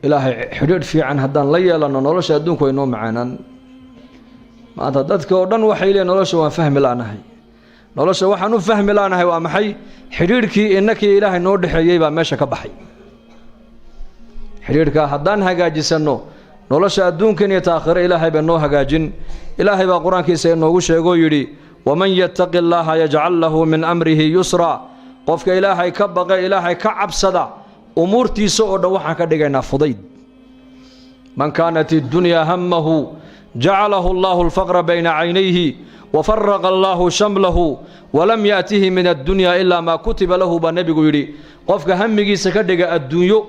إلهي حدود في عن هدان ليا لأنه نولش أدون كوينو معانا ما تدك ودن وحيلي نولش وفهم لا نهي نولش وحنو فهم لا نهي وأمحي حدودك إنك إلهي نود حيي بمشى كبحي حدودك هدان هجاجي سنو نولش أدون كن يتأخر إلهي بنو هجاجين إلهي بقرآن كيسي نوغش يقولي ومن يتق الله يجعل له من أمره يسرا قفك إلهي كبغى إلهي كعب صدا أمورتي سؤال وحنا كدجنا فضيد من كانت الدنيا همه جعله الله الفقر بين عينيه وفرق الله شمله ولم يأته من الدنيا إلا ما كتب له بالنبي يقولي قفك همجي سكدج الدنيا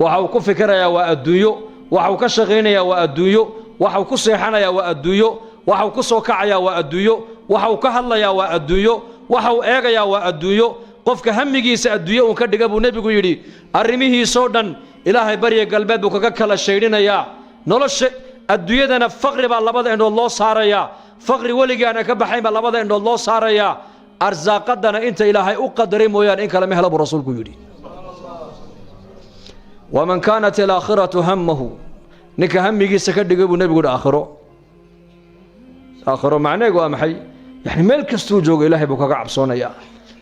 وحو كفكر يا والدنيا وحو كشغين يا والدنيا وحو كصيحنا يا والدنيا وحو كسوكع يا والدنيا وحو كهلا يا والدنيا وحو إيجا يا والدنيا qofka hamigiisa adduunyo uu ka dhiga buu nabigu yiri arrimihiisa oo dhan ilaahay bariye galbeed buu kaga kala sheedinaya nolosha adduunyadana faqri baa labada indhood loo saaraya faqri waligaana ka baxay baa labada indhood loo saaraya arsaaqadana inta ilaahay u qadaray mooyaan in kala ma helo rasuulku yiri waman kanat al-akhiratu hammuhu ninka hamigiisa ka dhiga buu nabigu aakhiro macnaheedu waa maxay yani meel kastuu joogo ilaahay buu kaga cabsoonaya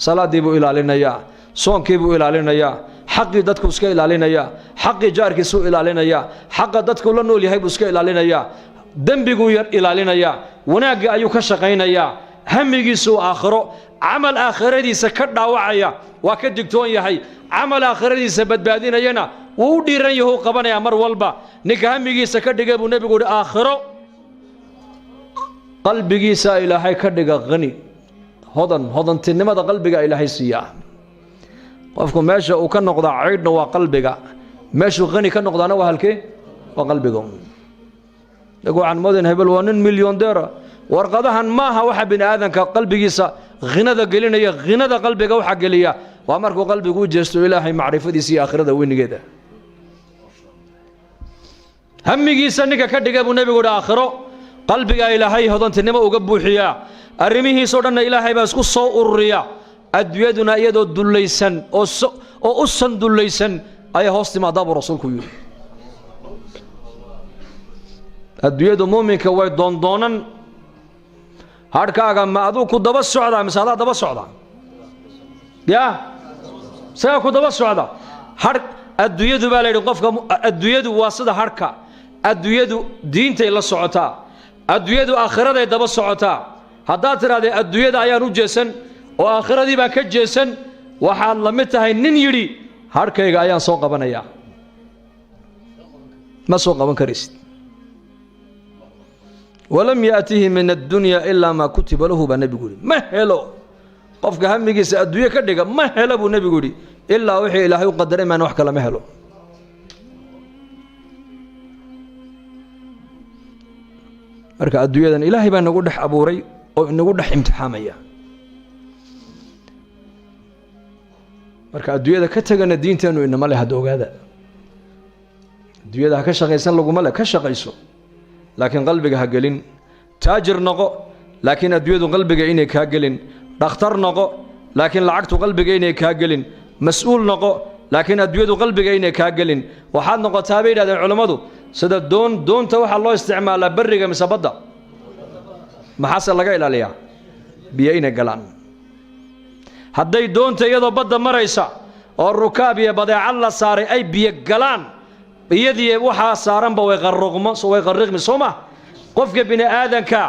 صلاتي بو إلالينيا صونكي بو إلالينيا حقي دتكو سكي إلالينيا حقي جاركي سو إلالينيا حق دتكو لنو ليهي بو سكي إلالينيا دنبيغو ير إلالينيا وناقي أيو كشقينيا هميغي سو آخرو عمل آخرة دي سكرنا وعيا وكدكتون يحي عمل آخرة دي سبدبادين ينا وديران يهو قبانا يا مر والبا نك هميغي سكردق بو نبيغو آخرو قلبي سا إلهي كردق غني هضن تنمى قلبك إلهي سياه قفكم ماشي وكان نقضى عيدنا وقلبك ماشي غني كان نقضى أنا وهالكي وقلبكم يقول عن مدن هبل ونن مليون ديرة ورقضها ماها واحد بن آذن كقلبك يسا غنى ذا قلنا يا غنى ذا قلبك وحق ليا وأمرك قلبك وجست إلهي معرفة دي سي آخر ذا وين كده همي يسا نك كدك أبو نبي قد آخره قلبك إلهي هضن تنمى وقبو حياه أرميه صورنا إلهي بس قصة أوريا أدويدنا يدو دليسن أو أسن دليسن أي هوست ما داب رسولك يقول أدويد مؤمن كوي دون هاركا ما أدو كدب السعداء مثلا دب السعداء يا سيأكل دب السعداء هارك أدويد بالي رقفك أدويد واسطة هاركا أدويد دين تيلا السعداء أدويد آخرة دب السعداء هذا ترى الدنيا أيان وجسن وآخرة دي بكج جسن وحال لمتها نين يري هاركي أيان سوق بنايا ما سوق بنكريست ولم يأته من الدنيا إلا ما كتب له بالنبي يقول ما هلو قفك هم يجلس الدنيا كدقة ما هلا بالنبي يقول إلا وحي إلهي وقدر ما نوحك لا ما هلو marka adduunyadan ilaahay baa nagu dhex abuuray oo inagu dhex imtixaamaya marka adduunyada ka tagana diinteenu inama leh hada ogaada adduunyada ka shaqaysan laguma leh ka shaqayso laakiin qalbiga ha gelin taajir noqo laakiin adduunyadu qalbiga inay ka gelin dhakhtar noqo laakiin lacagtu qalbiga inay ka gelin mas'uul noqo laakiin adduunyadu qalbiga inay ka gelin waxaad noqotaa bay yiraahdeen culimadu sida doonta waxa loo isticmaalaa bariga mise badda maxaa laga ilaaliyaa biyo inay galaan hadday doonta iyadoo badda maraysa oo rukaab iyo badeecad la saaray ay biyo galaan iyadii waxa saaranba way qarriqmi sooma qofka bini aadanka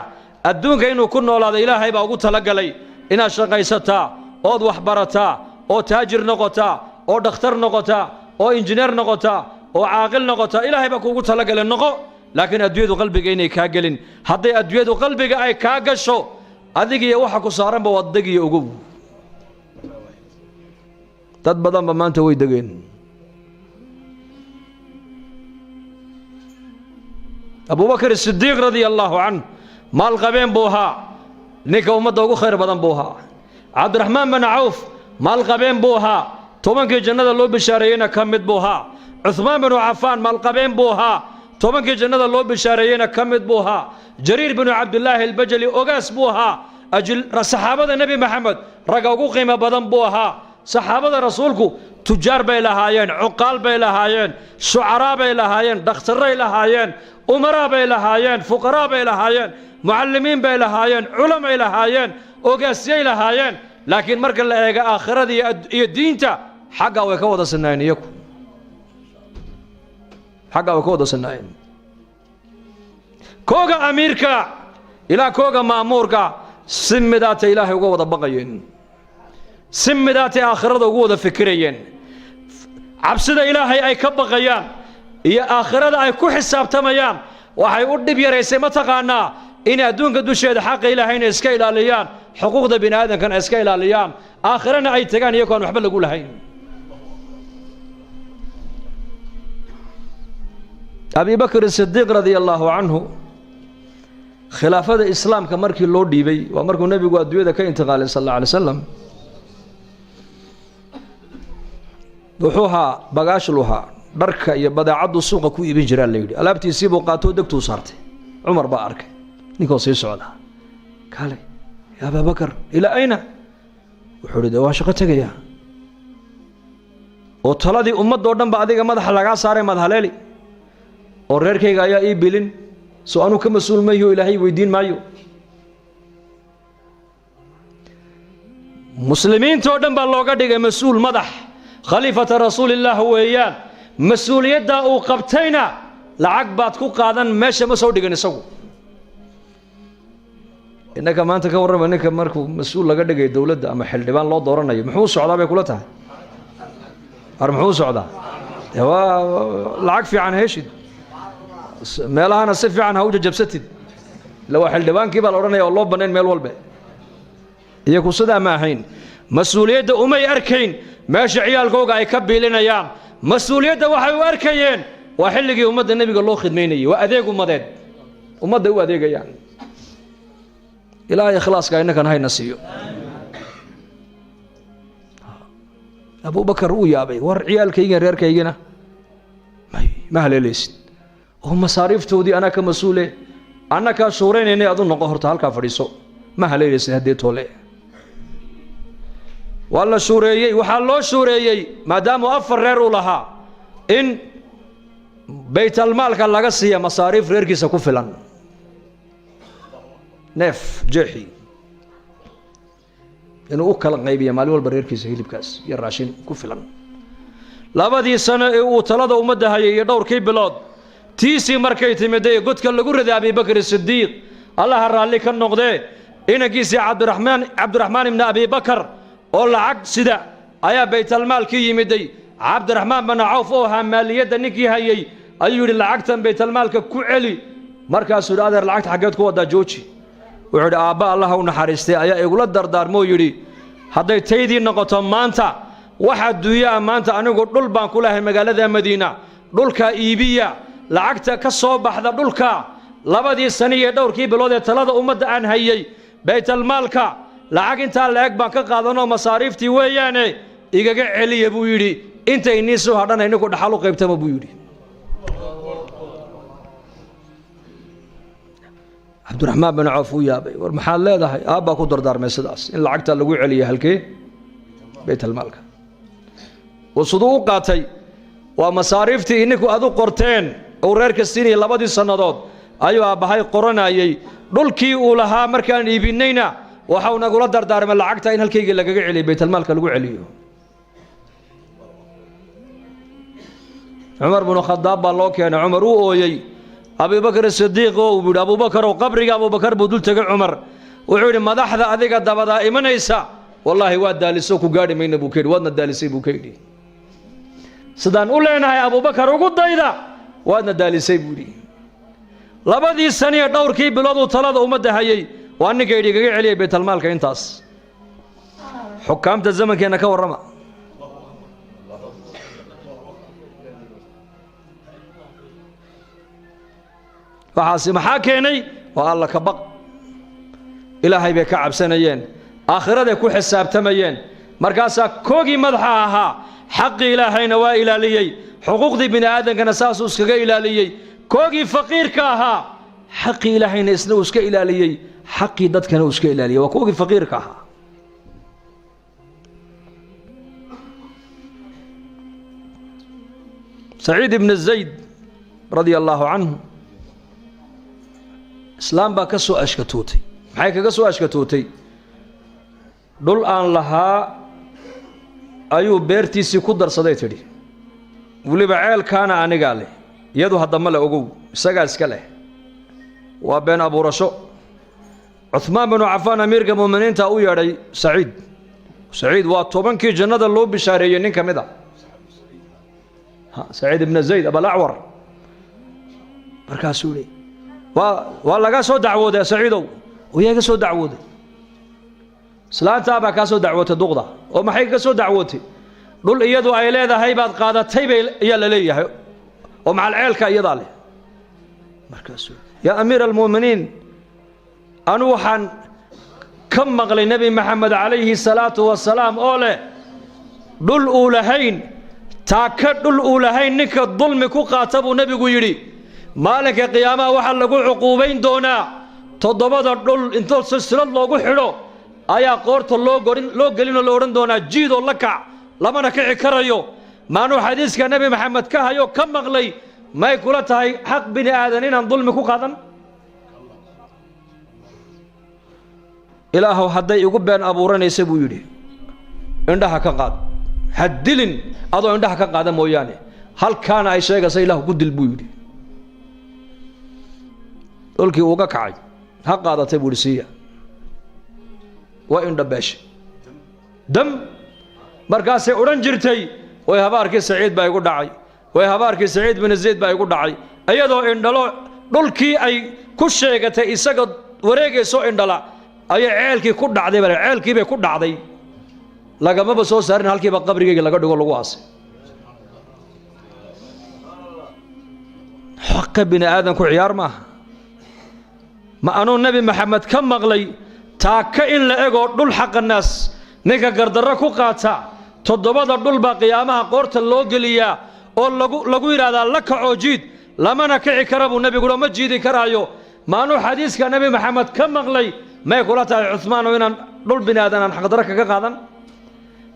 adduunka inuu ku noolaado ilaahay baa ugu talagalay inaad shaqaysataa ood wax barataa oo taajir noqotaa oo dhakhtar noqotaa oo injineer noqotaa oo caaqil noqotaa ilaahay baa kuugu talagalay noqo laakiin adduunyadu qalbiga inay ka gelin hadday adduunyadu qalbiga ay ka gasho adiga iyo waxa ku saaranba wad dagiyo ugu dad badan ba maanta way dageen Abu Bakr as-Siddiq radiyallahu anhu maal qabeen buuha ninka ummadda ugu khayr badan buuha Abdurrahman bin Auf maal qabeen buuha tobankii jannada loo bishaareeyay kamid buuha Uthman bin Affan maal qabeen buuha tobankii jannada loo bishaareeyay kamid buuha Jarir bin Abdullah al-Bajali ogaas buuha ajil saxaabada nabi Muhammad raga ugu qiimo badan buuha saxaabada rasuulku tujaar bay lahaayeen, cuqaal bay lahaayeen, shucaraa bay lahaayeen, dhakhtarray lahaayeen, umaraa bay lahaayeen, fuqaraa bay lahaayeen, mucallimiin bay lahaayeen, culamay lahaayeen, ogaasyay lahaayeen. laakiin marka la eego aakhirada iyo diinta xagga way ka wada sinaayeen iyagu, xagga way ka wada sinaayeen. kooga amiirka ilaa kooga ma'muurka si midaatay ilaahay uga wada baqayeen, si midaatay aakhirada ugu wada fikirayeen. cabsida ilaahay ay ka baqayaan iyo aakhirada ay ku xisaabtamayaan waxay u dhib yaraysay mataqaanaa in adduunka dusheeda xaqa ilaahayna iska ilaaliyaan, xuquuqda bini aadamkana iska ilaaliyaan, aakhirana ay tagaan iyagoon waxba lagu lahayn. abi bakr sidiiq radia allaahu canhu khilaafada islaamka markii loo dhiibay waa markuu nebigu adduunyada ka intiqaalay sal alla alay wasalam. wuxuu ahaa bagaashluhaa dharka iyo badeecaddu suuqa ku iibin jiraa la yidhi. alaabtiisii buu qaatoo degtuu saartay. cumar baa arkay ninkoo sii socda. kaale yaa abaabakar ilaa ayna? wuxuu idhi de waa shaqo tegaya oo taladii ummadoo dhan ba adiga madaxa lagaa saaray madhaleeli oo reerkayga ayaa ii bilin, soo anuu ka mas-uul mayo ilaahay weydiin maayo. muslimiintoo dhan baa looga dhigay mas-uul madax, khaliifata rasuulillaah weeyaan. mas-uuliyaddaa uu qabtayna lacag baad ku qaadan, meesha ma soo dhigan isagu. innaka maanta ka warrama ninka markuu mas-uul laga dhigay dowladda ama xildhibaan loo dooranayo muxuu socdaa bay kula tahay? ar muxuu socdaa? waa lacag fiican heshid, meelahana si fiican ha u jajabsatid. ila waa xildhibaankii baa la odhanaya oo loo bannayn meel walba. iyagu sidaa ma ahayn. mas-uuliyadda umay arkayn meesha ciyaalkooga ay ka biilinayaan. mas-uuliyadda waxay u arkayeen waa xilligii ummadda nebiga loo khidmaynayay, waa adeeg ummadeed, ummadday u adeegayaan. ilaahay ikhlaaska innakana hayna siiyo. abubakar uu yaabay, war ciyaalkayga reerkaygana ma haleelaysid oo masaariiftoodii anaa ka mas-uule, anna kaa shuuraynaynay adu noqo, horta halkaa fadhiiso, ma haleelaysid haddee toole. waa la shuureeyey, waxaa loo shuureeyey maadaamuu 4 reer uu lahaa in baytalmaalka laga siiya masaariif reerkiisa ku filan, neef jeexi inuu u kala qaybiya maalin walba reerkiisa hilibkaas iyo raashin ku filan. 2 sano ee uu talada ummadda hayay iyo dhowrkii bilood tiisii markay timiday godka lagu riday abibakr sidiiq allaha raalli ka noqdee, inankiisii cabdiraxmaan ibni abibakar oo lacag sida ayaa baytalmaalkii yimiday. cabdiraxmaan bin cawf oo ahaa maaliyadda ninkii hayay ayuu yidhi lacagtan baytalmaalka ku celi. markaasuu yidhi adeer lacagta xaggeed ku wadaa jooji. wuxuu yidhi aabba allaha u naxariistay ayaa igula dardaarmoo yidhi hadday taydii noqoto maanta waxa adduunyaa maanta anigu dhul baan ku lahay magaalada madiina, dhulka iibiya, lacagta ka soo baxda dhulka 2 sano iyo dhowrkii bilood ee talada ummadda aan hayay baytalmaalka lacag intaa la-eg baan ka qaadanoo masaariiftii weeyaane igaga celiya buu yidhi, intay nii soo hadhana ininku dhaxal u qaybtama buu yidhi. cabdiraxmaan bin cawf uu yaabay, war maxaad leedahay? aabbaa ku dardaarmay sidaas in lacagta lagu celiya halkee? baytalmaalka. siduu u qaatay waa masaariiftii ininku adu qorteen uu reerka siinayay 2 sannadood ayuu aabbahay qoranayay. dhulkii uu lahaa markaan iibinayna waxau nagula dardaarmay lacagta in halkayga lagaga celiyo baytalmaalka lagu celiyo. cumar binu khadaab baa loo keenay. cumar uu ooyey. abubakr sidiiq oo uu yidhi abubakar oo qabriga abubakar buu dul tegay cumar. wuxuu yidhi madaxda adiga dabadaa imanaysa wallaahi waa daaliso ku gaadhi mayna buu ka yidhi, waadna daalisay buu ka yidhi. sidaan u leenahay abubakar ugu dayda waadna daalisay buu yidhi. 2 sano iyo dhowrkii bilood uu talada ummadda hayay waa ninka yidhi igaga celiyay baytalmaalka intaas. xukaamta zamankeenna ka warrama. waxaasi maxaa keenay? waa alla ka baq. ilaahay bay ka cabsanayeen, aakhiraday ku xisaabtamayeen. markaasaa koogii madaxa ahaa xaqii ilaahayna waa ilaaliyey, xuquuqdii bini aadamkana saasuu iskaga ilaaliyey. koogii faqiirka ahaa xaqii ilaahayna isna uu iska ilaaliyey, xaqii dadkana uu iska ilaaliyey. waa koogii faqiirka ahaa. سعيد بن الزيد رضي الله عنه إسلام با كسو أشكتوتي محايك كسو أشكتوتي دول آن لها أيو بيرتي سي كدر صديتري ولي بعيل كان آني قالي يدو هدام له أقو ساقا اسكاله وبين أبو رشو عثمان بن عفان أمير المؤمنين تأوي يا سعيد سعيد وطبعا كي جنة اللو بشاريين كمدا سعيد بن زيد أبا الأعور بركاسولي والله قاسو دعوة يا سعيدو ويا قاسو دعوة سلام تابع كاسو دعوة الدغضة وما حي قاسو دعوتي دول إيادو أيلادا هاي بعد قادة تيبي يلا ليه ومع العيال كأيضالي بركاسولي يا أمير المؤمنين أنوحا كم مغلي نبي محمد عليه الصلاة والسلام أوله دول أولهين تاكد دول أولهين نك الظلم كو قاتبوا نبي قيري مالك قيامة وحل لقو عقوبين دونا تضبط دول انتو سلسلة لوقو حلو آيا قورت لو قلين اللورن دونا جيدو لكع لما نكعي كريو ما نو حديث كنبي محمد كهيو كم مغلي ما يقولتها حق بني آدنين عن ظلم كو قاتم إلهو حدي يقبل أبوران يسبو يدي عندها كقاد حدلن أضو عندها كقاد موياني هل كان أي شيء قصي له قد البيودي قلك وقع كعي هقادة تبوليسية وإن دباش دم مركاسي أورنجرتي ويهبارك سعيد بايقول داعي ويهبارك سعيد بن زيد بايقول داعي أيضا إن دلو دلكي أي كل شيء قتي إسقط وريقي سو إن دلا أي عيالكي كل دعدي بره عيالكي بكل دعدي لقى ما بسوا سارين هالكي بقبرية لقى دقول لقواس حق بني آدم كعيار ما أنو النبي محمد كم مغلي تاك إن لأجو دول حق الناس نيكا قردركو قاتا تضبط دول باقيامها قرت اللوجلية أو لقو يرادا لك عوجيد لما نكعي كربو النبي يقولوا مجيدي كرايو ما أنو حديث كنبي محمد كم مغلي ما يقولها عثمان وين دول بني آدم حق درك كقادا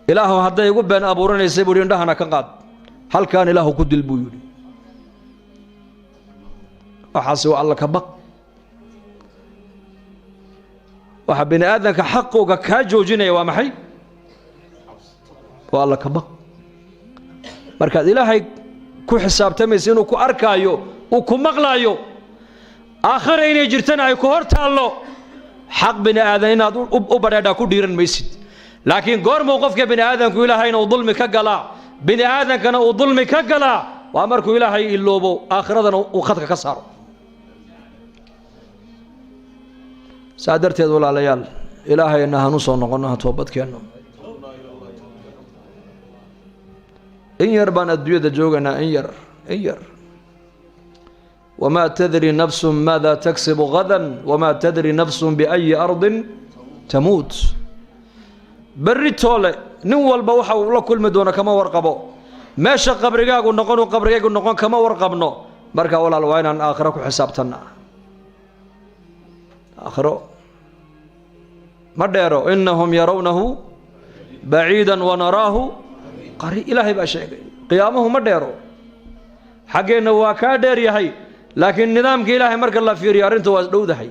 إلهه هذا يقول بين أبورنا يسيبون دهنا كقاد هل كان إله كد البيوت أحسوا الله كبق وحبنا آدم كحقه كهجوجنا يا محي والله كبق مركز إلهي كو حساب تمسين وكو أركايو وكو مغلايو آخر إن يجرتنا يكهر تالو حق بني آدم إن أبدا كو ديرن ميسد لكن غير موقفك بني آدم كو إلهي نو ظلم كقلا بني آدم كان ظلم كقلا وأمركو إلهي اللوبو آخرنا وخدك كسر سادرت يدول على يال إلهي إنها نصر نقولنا توبت كأنه إن يربان الدنيا جوجنا إن ير وما تدري نفس ماذا تكسب غدا وما تدري نفس بأي أرض تموت بري تولى نوال بوحة ولا كل مدونة كما ورقبوا ماشى قبرجاك ونقون كما ورقبنا بركة ولا الوين عن آخرك حسابتنا آخره مديرو إنهم يرونه بعيدا ونراه قريب إلهي بأشيء قيامه مديرو حقنا وكادر يهي لكن نظام إلهي مرك الله في ريارين توازدود هي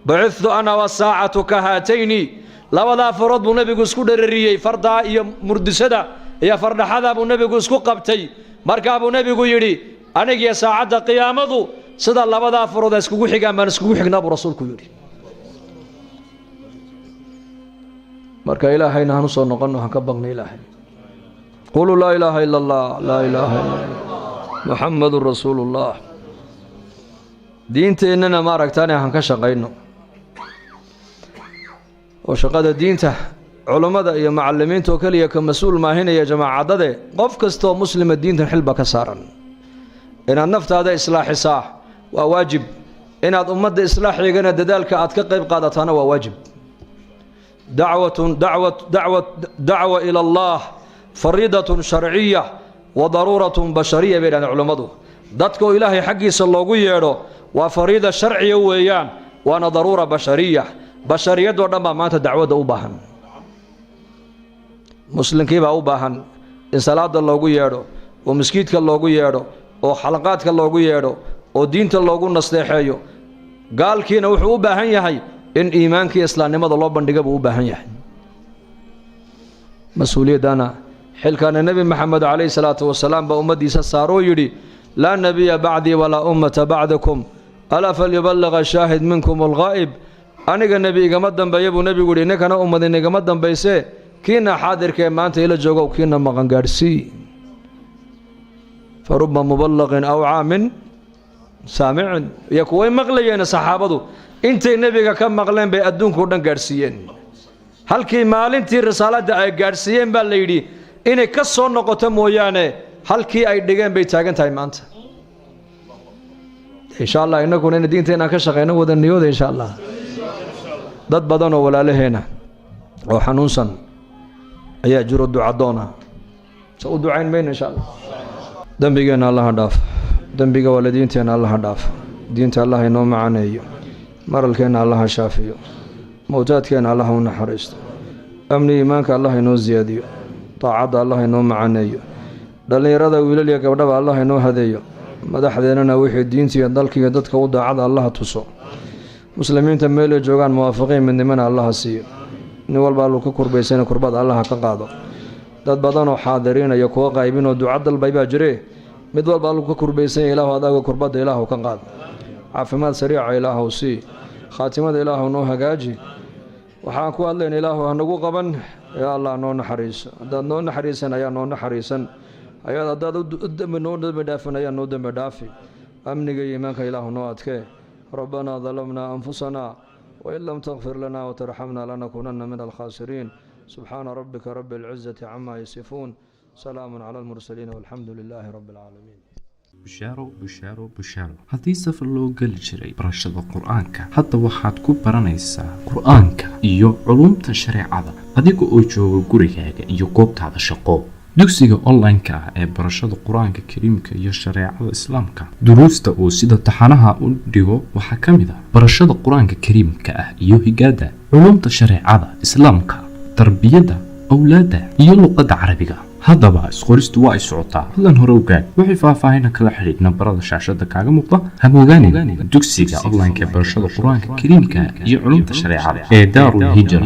بعثت أنا والساعة كهاتين لا ولا فرض النبي قسكو درريي فردا يا مردسدا يا فرد حدا ابو النبي قسكو قبتي مرك ابو النبي يري أنا يا ساعة قيامته سدا لا ولا فرض اسكو خيغان بان اسكو خيغنا ابو رسولك يري مرك إلهي نحن سو نقنو هكبغنا إلهي قولوا لا إله إلا الله لا إله إلا الله محمد رسول الله دينتي إننا ما ركتاني هنكشقينو وشقد دينته علماء يا معلمين توكلية كمسؤول ما هنا يا جماعة عدده قف كستو مسلم الدين تنحلبك كسارا إن النفط هذا إصلاح صح وواجب إن أمد إصلاح يجينا ددالك أتكقب قادتنا وواجب دعوة إلى الله فريضة شرعية وضرورة بشرية بين العلماء دتكو إلهي حقي صلى الله عليه وسلم وفريضة شرعية ويان وانا ضرورة بشرية ودما مات دعوة أوباهن مسلم كيف أوباهن إن صلاة الله يجيرو oo maskiidka loogu yeedho oo xalaqaadka loogu yeedho oo diinta loogu nasteexeeyo gaalkiina wuxuu u baahan yahay in iimaankii islaamnimada loo bandhiga buu u baahan yahay mas-uuliyadana xilkaana nebi maxamed calayhi salaatu wasalaam baa ummaddiisa saaroo yidhi laa nebiya bacdii walaa ummata bacdakum alaa falyuballiqa shaahid minkum alghaa'ib aniga nebi igama dambeeya buu nebigu yidhi ninkana ummadin igama dambaysee kiina xaadirka ee maanta ila joogow kiina maqan gaadhsii faruba muballaqin awcaa min saamicin iyo kuway maqlayeen saxaabadu intay nebiga ka maqleen bay adduunkao dhan gaadhsiiyeen halkii maalintii risaaladda ay gaadhsiiyeen baa la yidhi inay ka soo noqoto mooyaane halkii ay dhigeen bay taagan tahay maanta insha allah innaguna in diinta inaan ka shaqeyno wada niyooda insha allah dad badan oo walaalaheena oo xanuunsan ayaa jiro ducadoona sa u ducayn mayno insha allah dembigeenna allaha dhaaf dembiga waalidiinteenna allaha dhaaf diinta allah inoo macaneeyo maralkeenna allaha shaafiyo mowtaadkeenna allaha u naxariisto amni iimaanka allah inoo siyaadiyo daacadda allah inoo macaneeyo dhallinyarada wiilal iyo gabdhaba allah inoo hadeeyo madaxdeennana wixii diinta iyo dalka iyo dadka u daacada allaha tuso muslimiinta meelay joogaan muwaafiqiin midnimana allaha siiyo nin walba alluu ka kurbaysana kurbada allaha ka qaado dad badanoo xaadiriinaya kuwa qaybinoo duca dalbay baa jire mid walba alluu ka kurbaysanya ilaahu adaaga kurbadda ilaahu ka qaad caafimaad sariica ilaahu sii khaatimada ilaahu noo hagaaji waxaan ku hadlayna ilaahu hanagu qaban yaa allah noo naxariiso haddaad noo naxariisan ayaa noo naxariisan haddaad noo dembi dhaafin ayaa noo dembi dhaafi amniga iyo iimaanka ilaahu noo adkee ربنا ظلمنا أنفسنا وإن لم تغفر لنا وترحمنا لنكونن من الخاسرين سبحان ربك رب العزة عما يصفون سلام على المرسلين والحمد لله رب العالمين bushaaro haddii safar loo geli jiray barashada qur-aanka hadda waxaad ku baranaysaa qur-aanka iyo culumta shareecada adiga oo jooga gurigaaga iyo goobtaada shaqo dugsiga online-ka ah ee barashada qur-aanka kariimka iyo shareecada islaamka duruusta uu sida taxanaha u dhigo waxaa ka mid ah barashada qur-aanka kariimka ah iyo higaada culumta shareecada islaamka tarbiyada awlaada iyo luqadda carabiga haddaba isqoristu waa ay socotaa fadlan hore ogaad wixii faahfaahina kala xidhiidh nambarada shaashada kaaga muuqda habogaanin dugsiga online-ka ee barashada qur-aanka kariimka iyo culumta shareecada ee daarul hijra